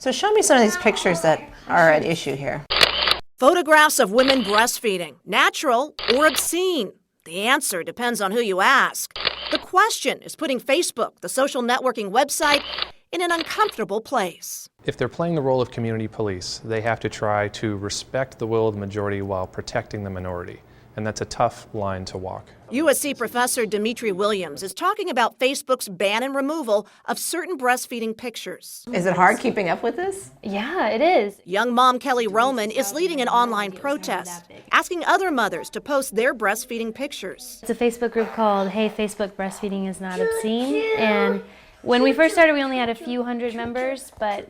So show me some of these pictures that are at issue here. Photographs of women breastfeeding, natural or obscene? The answer depends on who you ask. The question is putting Facebook, the social networking website, in an uncomfortable place. If they're playing the role of community police, they have to try to respect the will of the majority while protecting the minority. And that's a tough line to walk. USC professor Dimitri Williams is talking about Facebook's ban and removal of certain breastfeeding pictures. Is it hard keeping up with this? Yeah, it is. Young mom Kelly Roman is leading an online protest, asking other mothers to post their breastfeeding pictures. It's a Facebook group called Hey Facebook Breastfeeding is Not Obscene. And when we first started, we only had a few hundred members, but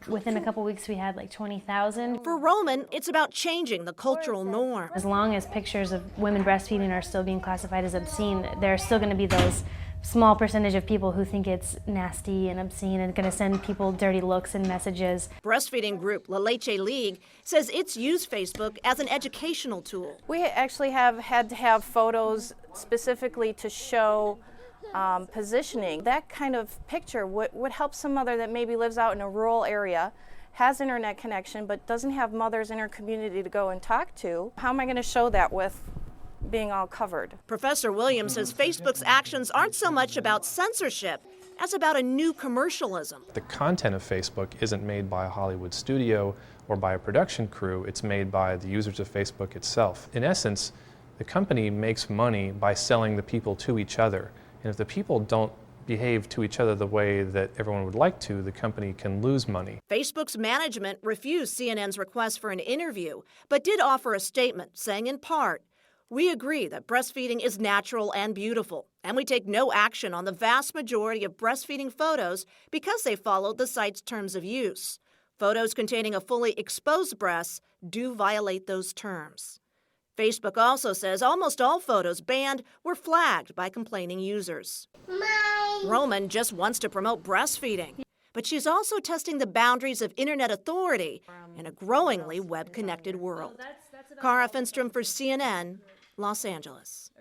within a couple weeks we had like 20,000. For Roman, it's about changing the cultural norm. As long as pictures of women breastfeeding are still being classified as obscene, there are still going to be those small percentage of people who think it's nasty and obscene and going to send people dirty looks and messages. Breastfeeding group La Leche League says it's used Facebook as an educational tool. We actually have had to have photos specifically to show positioning. That kind of picture would help some mother that maybe lives out in a rural area, has internet connection, but doesn't have mothers in her community to go and talk to. How am I going to show that with being all covered? Professor Williams says Facebook's actions aren't so much about censorship as about a new commercialism. The content of Facebook isn't made by a Hollywood studio or by a production crew, it's made by the users of Facebook itself. In essence, the company makes money by selling the people to each other. And if the people don't behave to each other the way that everyone would like to, the company can lose money. Facebook's management refused CNN's request for an interview, but did offer a statement saying in part, "We agree that breastfeeding is natural and beautiful, and we take no action on the vast majority of breastfeeding photos because they follow the site's terms of use. Photos containing a fully exposed breast do violate those terms." Facebook also says almost all photos banned were flagged by complaining users. Roman just wants to promote breastfeeding, but she's also testing the boundaries of internet authority in a growingly web-connected world. Cara Finstrom for CNN, Los Angeles.